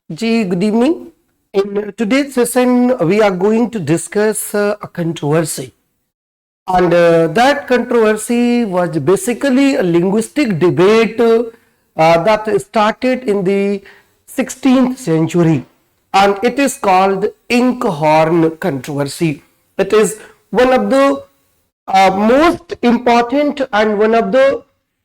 Good evening. In today's session, we are going to discuss a controversy. And that controversy was basically a linguistic debate that started in the 16th century. And it is called INKHORN controversy. It is one of the most important and one of the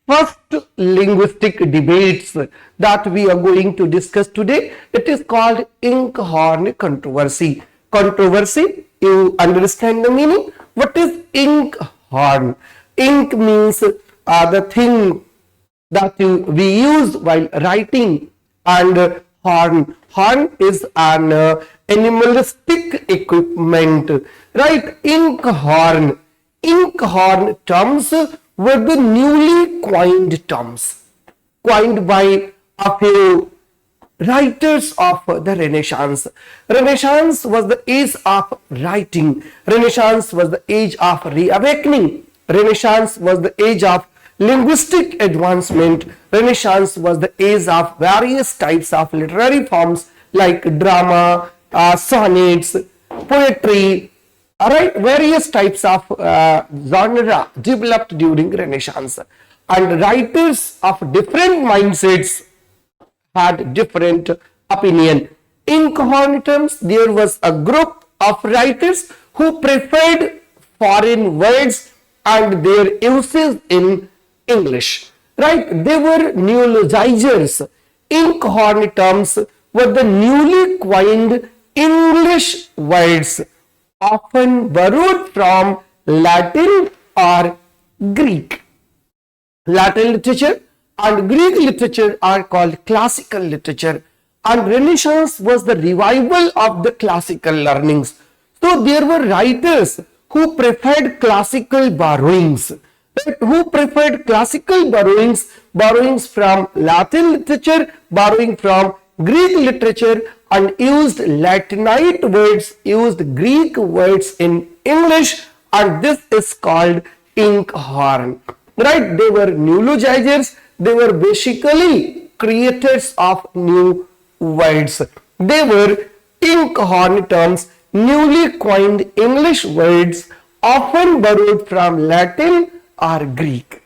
first linguistic debates that we are going to discuss today. It is called INKHORN controversy. Controversy, you understand the meaning? What is INKHORN? Ink means the thing that we use while writing, and horn is an animalistic equipment, right? INKHORN terms were the newly coined terms, coined by a few writers of the Renaissance. Renaissance was the age of writing. Renaissance was the age of reawakening. Renaissance was the age of linguistic advancement. Renaissance was the age of various types of literary forms like drama, sonnets, poetry, alright, various types of genre developed during Renaissance, and writers of different mindsets had different opinion. In common terms, there was a group of writers who preferred foreign words and their uses in English, right? They were neologizers. INKHORN terms were the newly coined English words, often borrowed from Latin or Greek. Latin literature and Greek literature are called classical literature, and Renaissance was the revival of the classical learnings. So there were writers who preferred classical borrowings, borrowings from Latin literature, borrowing from Greek literature, and used Latinite words, used Greek words in English, and this is called INKHORN, right? They were neologizers. They were basically creators of new words. They were INKHORN terms, newly coined English words, often borrowed from Latin or Greek.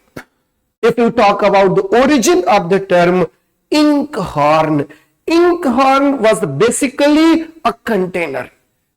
If you talk about the origin of the term INKHORN, INKHORN was basically a container.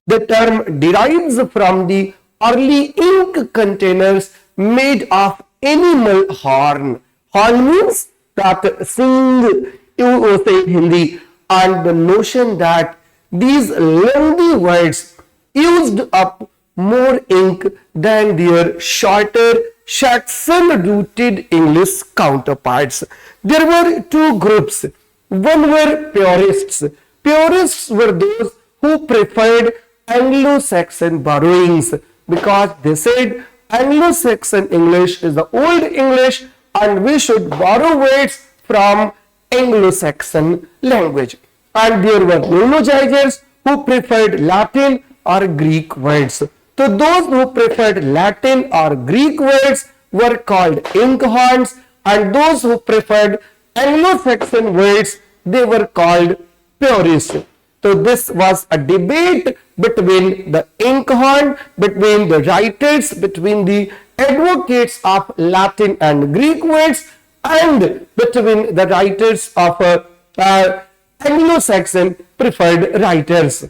The term derives from the early ink containers made of animal horn. Horn means that sing, you say in Hindi, and the notion that these lengthy words used up more ink than their shorter Saxon-rooted English counterparts. There were two groups. One were purists. Purists were those who preferred Anglo-Saxon borrowings because they said Anglo-Saxon English is the old English and we should borrow words from Anglo-Saxon language. And there were neologizers who preferred Latin or Greek words. So those who preferred Latin or Greek words were called inkhorns, and those who preferred Anglo-Saxon words, they were called purists. So this was a debate between the inkhorn, between the writers, between the advocates of Latin and Greek words, and between the writers of Anglo-Saxon preferred writers.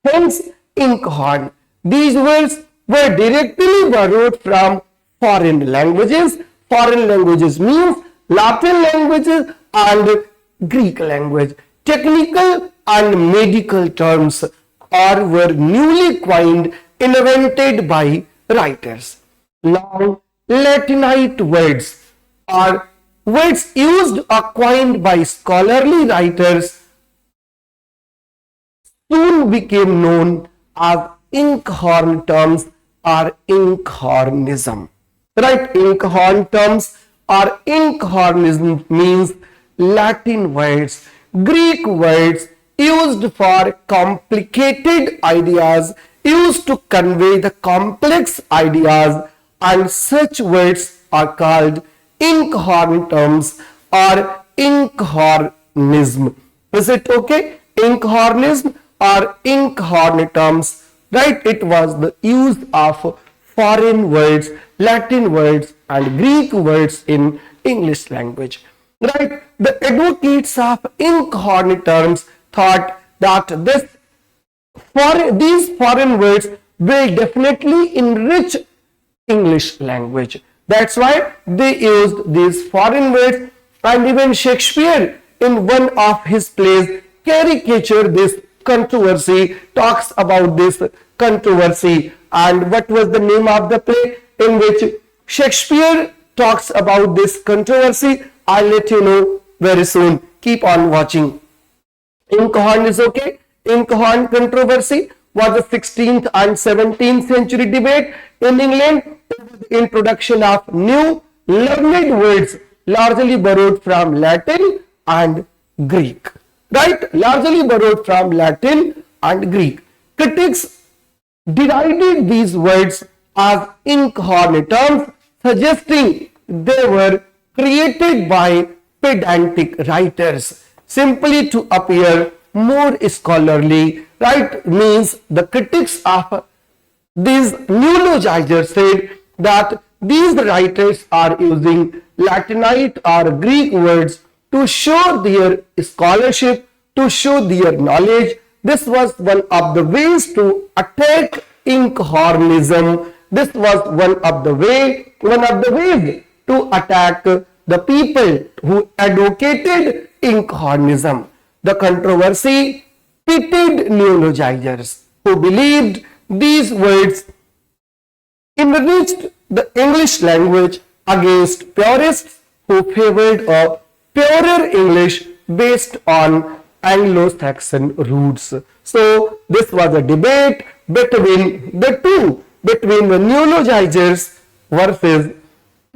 Hence, inkhorn. These words were directly borrowed from foreign languages. Foreign languages means Latin languages and Greek language. Technical and medical terms were newly coined, invented by writers. Long Latinite words or words used or coined by scholarly writers soon became known as inkhorn terms or inkhornism. Right? Inkhorn terms or inkhornism means Latin words, Greek words used for complicated ideas, used to convey the complex ideas, and such words are called inkhorn terms or inkhornism. Is it okay? Inkhornism or inkhorn terms, right? It was the use of foreign words, Latin words and Greek words in English language, right? The advocates of inkhorn terms thought that these foreign words will definitely enrich English language. That's why they used these foreign words, and even Shakespeare in one of his plays caricature this controversy, talks about this controversy. And what was the name of the play in which Shakespeare talks about this controversy? I'll let you know very soon. Keep on watching. Inkhorn is okay. Inkhorn controversy was the 16th and 17th century debate in England. The introduction of new learned words largely borrowed from Latin and Greek, right? Largely borrowed from Latin and Greek. Critics derided these words as inkhorn terms, suggesting they were created by pedantic writers simply to appear more scholarly, right? Means the critics of these neologizers said that these writers are using Latinite or Greek words to show their scholarship, to show their knowledge. This was one of the ways to attack inkhornism. This was one of the ways to attack the people who advocated inkhornism. The controversy pitted neologizers who believed these words enriched the English language against purists who favored a purer English based on Anglo-Saxon roots. So this was a debate between the neologizers versus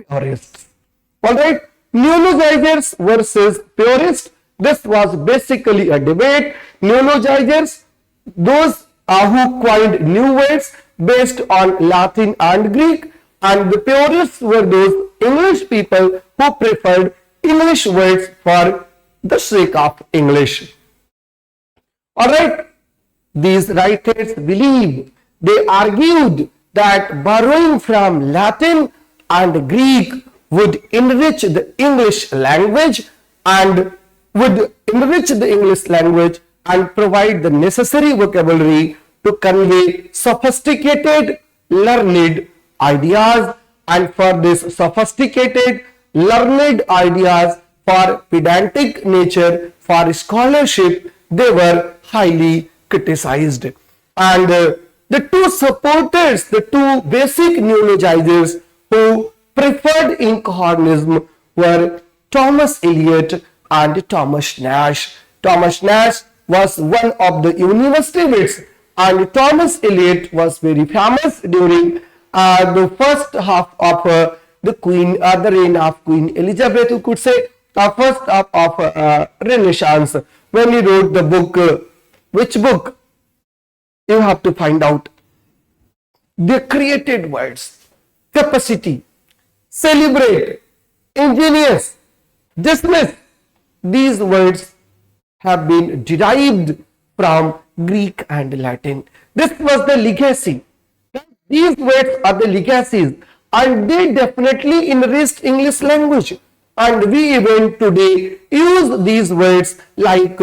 purists. Alright, neologizers versus purists. This was basically a debate. Neologizers, those who coined new words based on Latin and Greek, and the purists were those English people who preferred English words for the sake of English. Alright, these writers believed, they argued that borrowing from Latin and Greek would enrich the English language and provide the necessary vocabulary to convey sophisticated, learned ideas, and for this sophisticated, learned ideas for pedantic nature, for scholarship, they were highly criticized. And the two supporters, the two basic neologizers who preferred inkhornism were Thomas Eliot and Thomas Nash. Thomas Nash was one of the university wits, and Thomas Eliot was very famous during the first half of the reign of Queen Elizabeth, you could say, the first half of Renaissance, when he wrote the book. Which book? You have to find out. The created words, capacity, celebrate, ingenious, dismiss. These words have been derived from Greek and Latin. This was the legacy. These words are the legacies, and they definitely enriched English language. And we even today use these words like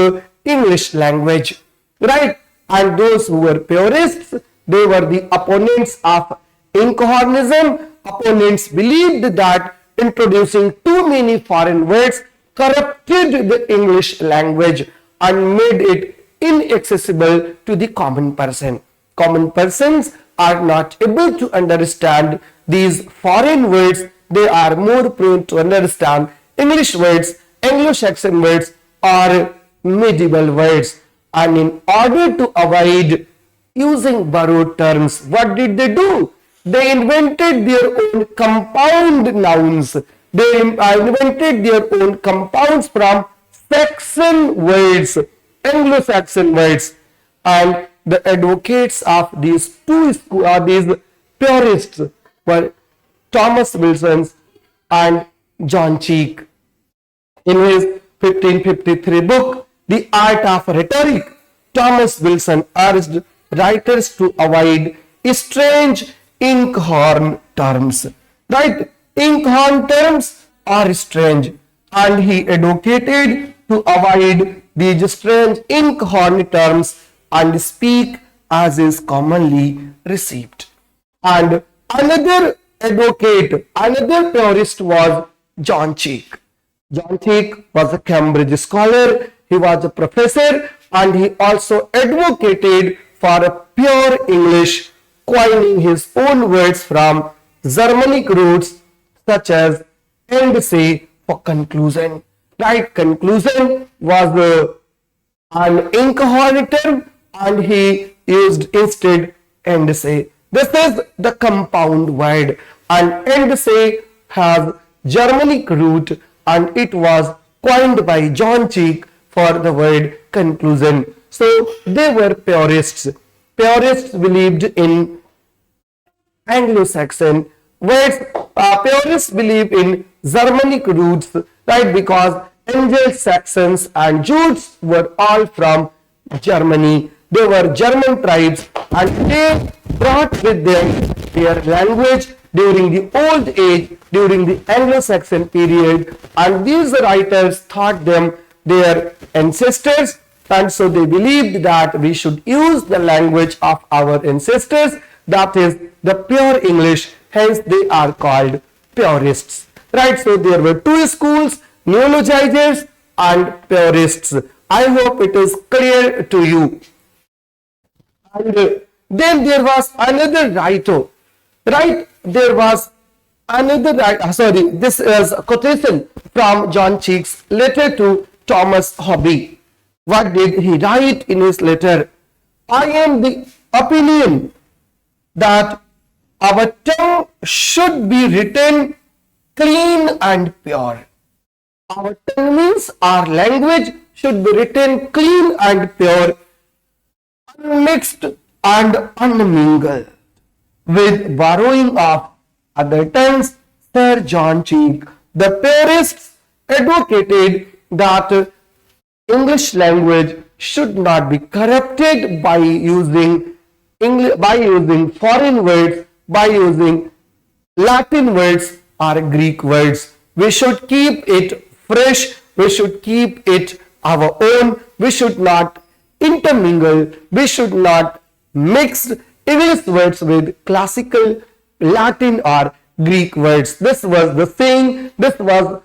English language, right? And those who were purists, they were the opponents of inkhornism. Opponents believed that introducing too many foreign words corrupted the English language and made it inaccessible to the common person. Common persons are not able to understand these foreign words. They are more prone to understand English words, Anglo-Saxon words, or medieval words. And in order to avoid using borrowed terms, what did they do? They invented their own compound nouns. They invented their own compounds from Saxon words, Anglo-Saxon words. And the advocates of these these purists were Thomas Wilson and John Cheek. In his 1553 book, the art of rhetoric, Thomas Wilson urged writers to avoid strange inkhorn terms. Right? Inkhorn terms are strange, and he advocated to avoid these strange inkhorn terms and speak as is commonly received. And another advocate, another purist was John Cheek. John Cheek was a Cambridge scholar, he was a professor, and he also advocated for a pure English, coining his own words from Germanic roots such as and say for conclusion. Right? Conclusion was an inkhorn term, and he used instead and say. This is the compound word, and end say has Germanic root, and it was coined by John Cheek for the word conclusion. So they were purists. Purists believed in Anglo-Saxon words. Purists believe in Germanic roots, right? Because Anglo-Saxons and Jutes were all from Germany. They were German tribes, and they brought with them their language during the old age, during the Anglo-Saxon period, and these writers thought them their ancestors, and so they believed that we should use the language of our ancestors, that is the pure English, hence they are called purists. Right? So there were two schools, neologizers and purists. I hope it is clear to you. And then there was another writer, right? There was another writer, this is a quotation from John Cheek's letter to Thomas Hobby. What did he write in his letter? I am the opinion that our tongue should be written clean and pure. Our tongue means our language should be written clean and pure, unmixed and unmingled with borrowing of other tongues. Sir John Cheek, the purists, advocated that English language should not be corrupted by using foreign words, by using Latin words or Greek words. We should keep it fresh, we should keep it our own, we should not intermingle, we should not mix English words with classical Latin or Greek words. This was the saying, this was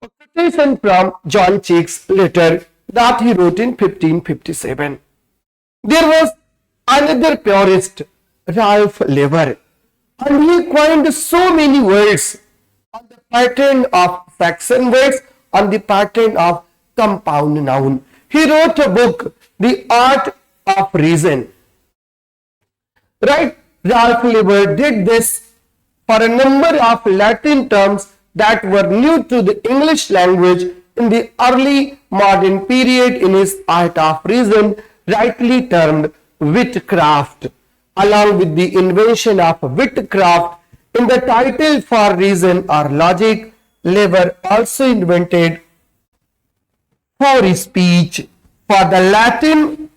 a quotation from John Cheek's letter that he wrote in 1557. There was another purist, Ralph Lever, and he coined so many words on the pattern of Saxon words, on the pattern of compound noun. He wrote a book, The Art of Reason. Right? Ralph Lever did this for a number of Latin terms that were new to the English language in the early modern period in his Art of Reason, rightly termed witchcraft. Along with the invention of witchcraft in the title for reason or logic, Lever also invented for speech for the Latin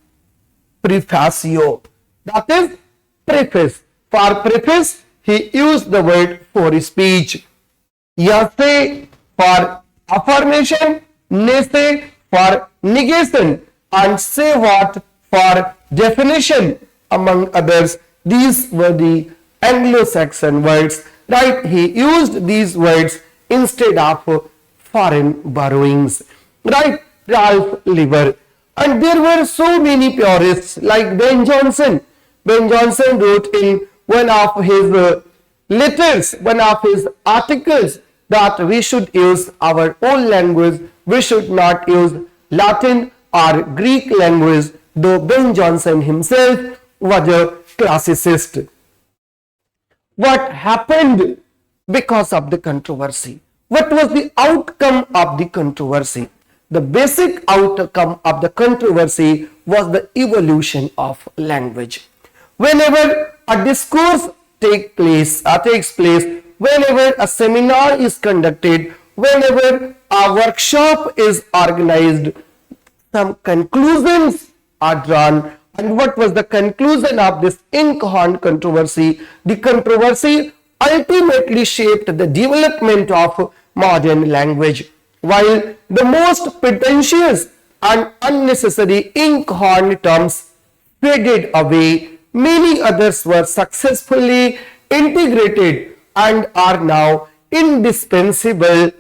prefatio, that is preface. For preface, he used the word for speech. Yase for affirmation, nese for negation, and say what for definition, among others. These were the Anglo-Saxon words, right? He used these words instead of foreign borrowings, right? Ralph Lever. And there were so many purists like Ben Jonson. Ben Jonson wrote in one of his letters, one of his articles, that we should use our own language, we should not use Latin or Greek language, though Ben Jonson himself was a classicist. What happened because of the controversy? What was the outcome of the controversy? The basic outcome of the controversy was the evolution of language. Whenever a discourse takes place, whenever a seminar is conducted, whenever a workshop is organized, some conclusions are drawn. And what was the conclusion of this Inkhorn controversy? The controversy ultimately shaped the development of modern language. While the most pretentious and unnecessary Inkhorn terms faded away, many others were successfully integrated and are now indispensable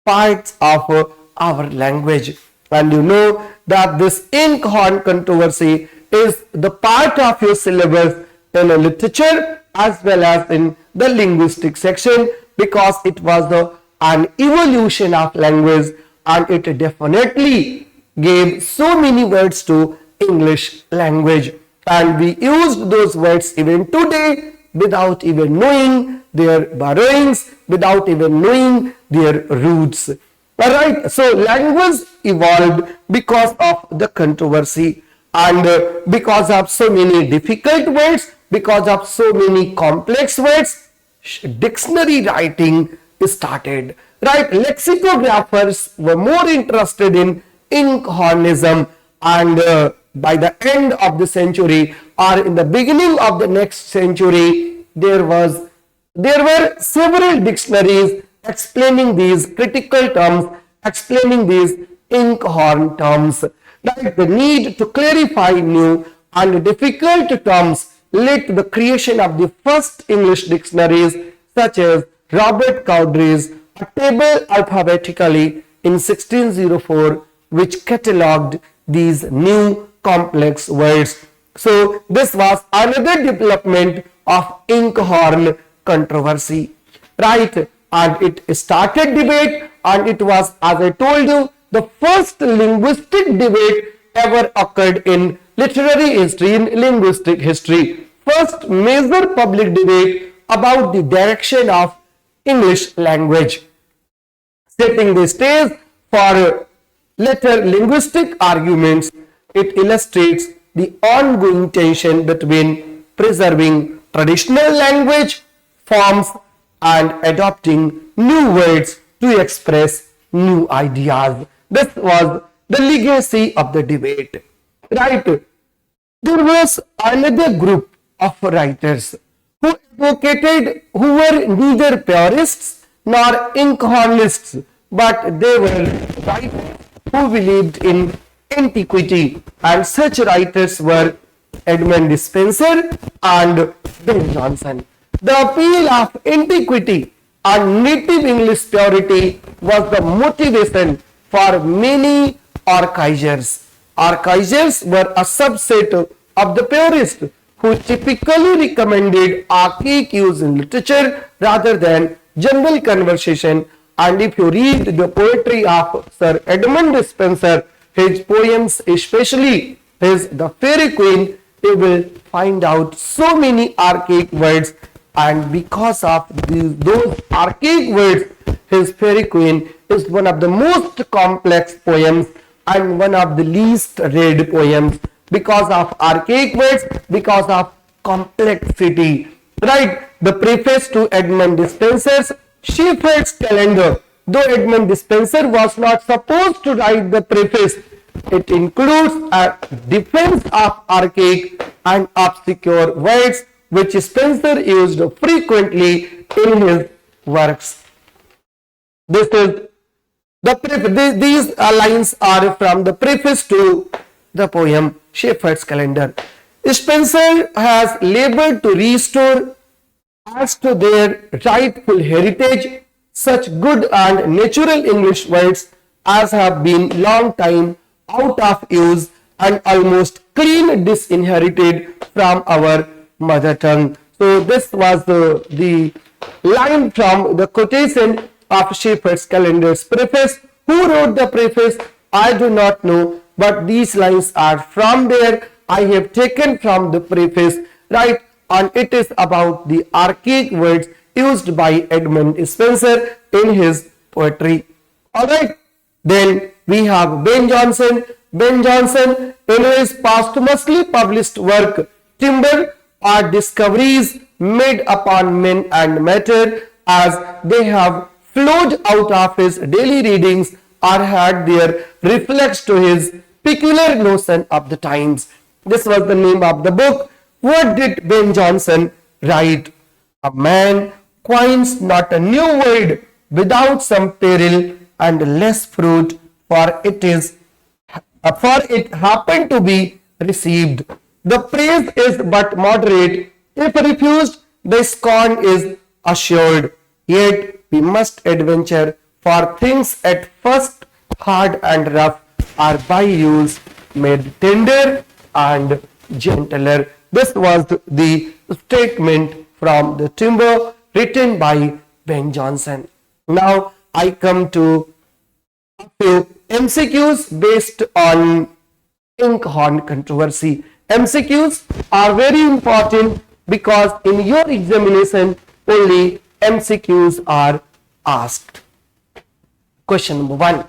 parts of our language. And you know that this Inkhorn controversy is the part of your syllabus in literature as well as in the linguistic section, because it was an evolution of language and it definitely gave so many words to English language, and we used those words even today without even knowing their borrowings, without even knowing their roots. Alright, so language evolved because of the controversy and because of so many difficult words, because of so many complex words, dictionary writing started. Right, lexicographers were more interested in Inkhornism, and by the end of the century or in the beginning of the next century, there were several dictionaries explaining these critical terms, explaining these Inkhorn terms. Like the need to clarify new and difficult terms led to the creation of the first English dictionaries, such as Robert Cowdery's A Table Alphabetically in 1604, which catalogued these new complex words. So this was another development of Inkhorn controversy, right? And it started debate, and it was, as I told you, the first linguistic debate ever occurred in literary history, in linguistic history. First major public debate about the direction of English language, setting the stage for later linguistic arguments. It illustrates the ongoing tension between preserving traditional language forms and adopting new words to express new ideas. This was the legacy of the debate, right? There was another group of writers who were neither purists nor Inkhornists, but they were writers who believed in antiquity, and such writers were Edmund Spenser and Ben Jonson. The appeal of antiquity and native English purity was the motivation for many archaizers. Archaizers were a subset of the purists who typically recommended archaic use in literature rather than general conversation. And if you read the poetry of Sir Edmund Spenser, his poems, especially his The Fairy Queen, you will find out so many archaic words, and because of those archaic words, his Fairy Queen is one of the most complex poems and one of the least read poems, because of archaic words, because of complexity. Right? The preface to Edmund Spenser's Shepherd's Calendar, though Edmund Spenser was not supposed to write the preface, it includes a defense of archaic and obscure words which Spenser used frequently in his works. This is these lines are from the preface to the poem Shepherd's Calendar. Spenser has labored to restore as to their rightful heritage such good and natural English words as have been long time out of use and almost clean disinherited from our mother tongue. So this was the line from the quotation of Shepherd's Calendar's preface. Who wrote the preface? I do not know, but these lines are from there. I have taken from the preface, right? And it is about the archaic words used by Edmund Spenser in his poetry. Alright, then we have Ben Jonson. Ben Jonson, in his posthumously published work, Timber, are discoveries made upon men and matter as they have flowed out of his daily readings or had their reflex to his peculiar notion of the times. This was the name of the book. What did Ben Jonson write? A man coins not a new word without some peril and less fruit, for it happened to be received. The praise is but moderate. If refused, the scorn is assured. Yet we must adventure, for things at first hard and rough are by use made tender and gentler. This was the statement from the Timber written by Ben Jonson. Now I come to a few MCQs based on INKHORN controversy. MCQs are very important because in your examination only MCQs are asked. Question number 1.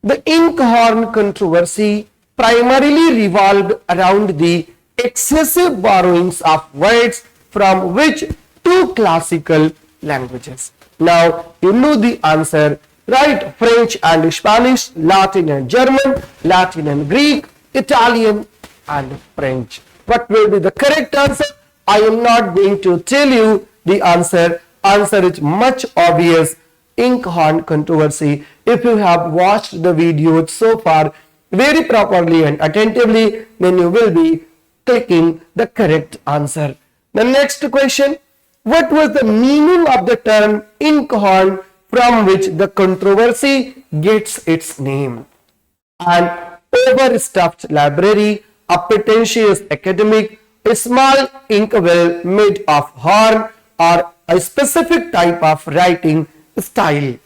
The INKHORN controversy primarily revolved around the excessive borrowings of words from which two classical languages. Now you know the answer, right? French and Spanish, Latin and German, Latin and Greek, Italian and French. What will be the correct answer? I am not going to tell you the answer. Answer is much obvious. INKHORN controversy. If you have watched the video so far very properly and attentively, then you will be clicking the correct answer. The next question. What was the meaning of the term INKHORN from which the controversy gets its name? An overstuffed library, a pretentious academic, a small inkwell made of horn, or a specific type of writing style.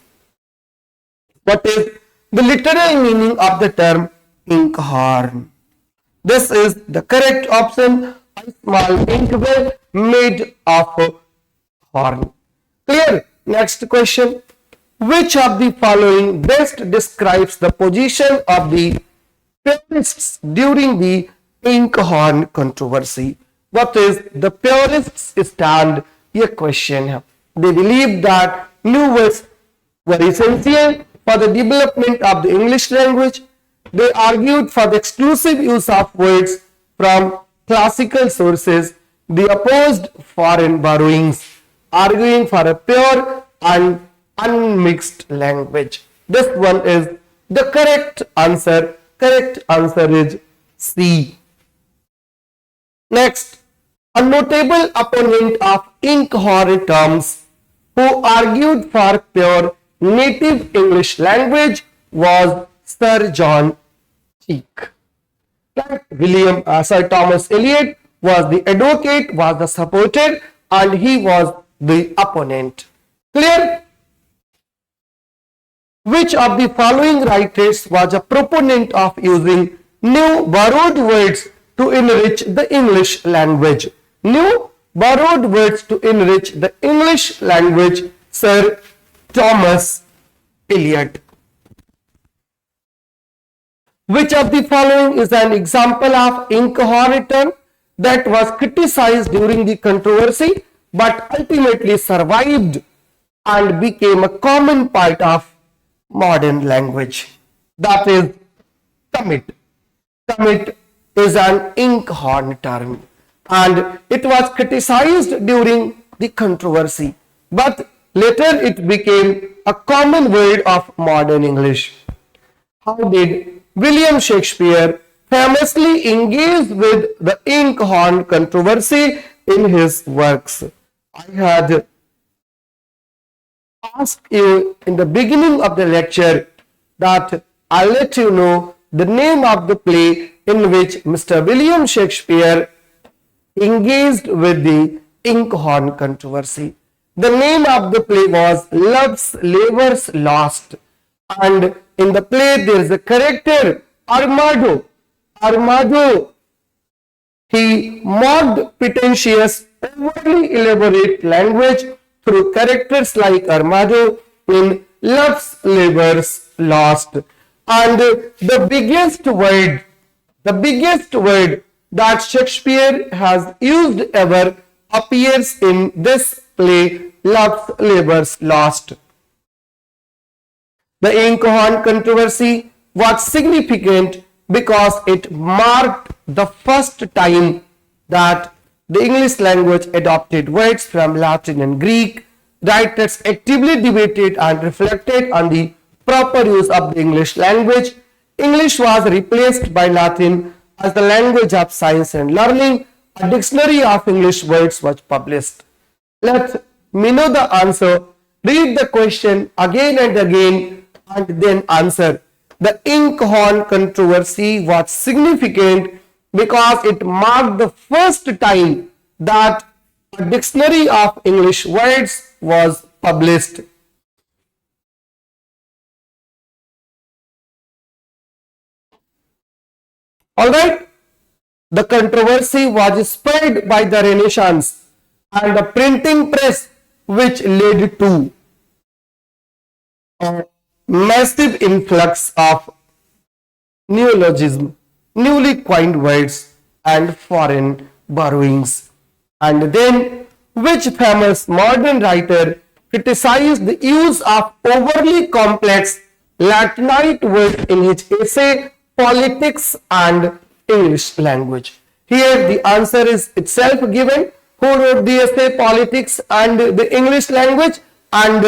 What is the literal meaning of the term INKHORN? This is the correct option, a small inkwell made of horn. Clear? Next question. Which of the following best describes the position of the purists during the INKHORN controversy? What is the purists' stand? A question. They believe that new words were essential for the development of the English language. They argued for the exclusive use of words from classical sources. They opposed foreign borrowings, arguing for a pure and unmixed language. This one is the correct answer. Correct answer is C. Next, a notable opponent of INKHORN terms who argued for pure native English language was Sir John Cheek. Sir Thomas Eliot was the advocate, was the supporter, and he was the opponent. Clear? Which of the following writers was a proponent of using new borrowed words to enrich the English language? New borrowed words to enrich the English language, Sir Thomas Eliot. Which of the following is an example of INKHORN term that was criticized during the controversy but ultimately survived and became a common part of modern language? That is commit. Commit is an INKHORN term and it was criticized during the controversy, but later it became a common word of modern English. How did William Shakespeare famously engage with the INKHORN controversy in his works? I had asked you in the beginning of the lecture that I'll let you know the name of the play in which Mr. William Shakespeare engaged with the INKHORN controversy. The name of the play was Love's Labour's Lost, and in the play there is a character Armado. Armado, he mocked pretentious, overly elaborate language through characters like Armado in Love's Labour's Lost. And the biggest word that Shakespeare has used ever appears in this play, Love's Labour's Lost. The INKHORN controversy was significant because it marked the first time that the English language adopted words from Latin and Greek. Writers actively debated and reflected on the proper use of the English language. English was replaced by Latin as the language of science and learning. A dictionary of English words was published. Let me know the answer. Read the question again and again and then answer. The INKHORN controversy was significant because it marked the first time that a dictionary of English words was published. Alright, the controversy was spurred by the Renaissance and the printing press, which led to a massive influx of neologism, newly coined words and foreign borrowings. And then, which famous modern writer criticized the use of overly complex Latinate words in his essay Politics and English Language? Here the answer is itself given. Who wrote the essay Politics and the English Language? And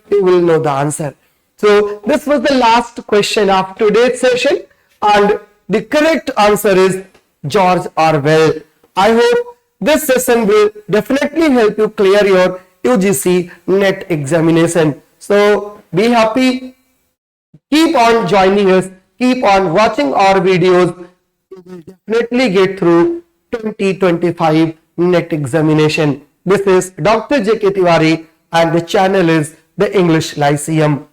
you will know the answer. So this was the last question of today's session, and the correct answer is George Orwell. I hope this session will definitely help you clear your UGC NET examination. So be happy, keep on joining us, keep on watching our videos. You will definitely get through 2025 NET examination. This is Dr. J K Tiwari and the channel is the English Lyceum.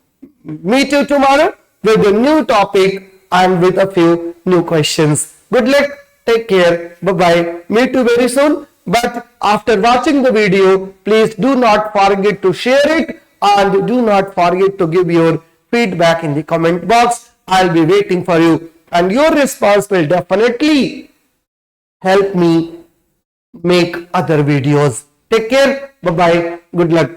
Meet you tomorrow with a new topic and with a few new questions. Good luck. Take care. Bye-bye. Meet you very soon. But after watching the video, please do not forget to share it and do not forget to give your feedback in the comment box. I'll be waiting for you. And your response will definitely help me make other videos. Take care. Bye-bye. Good luck.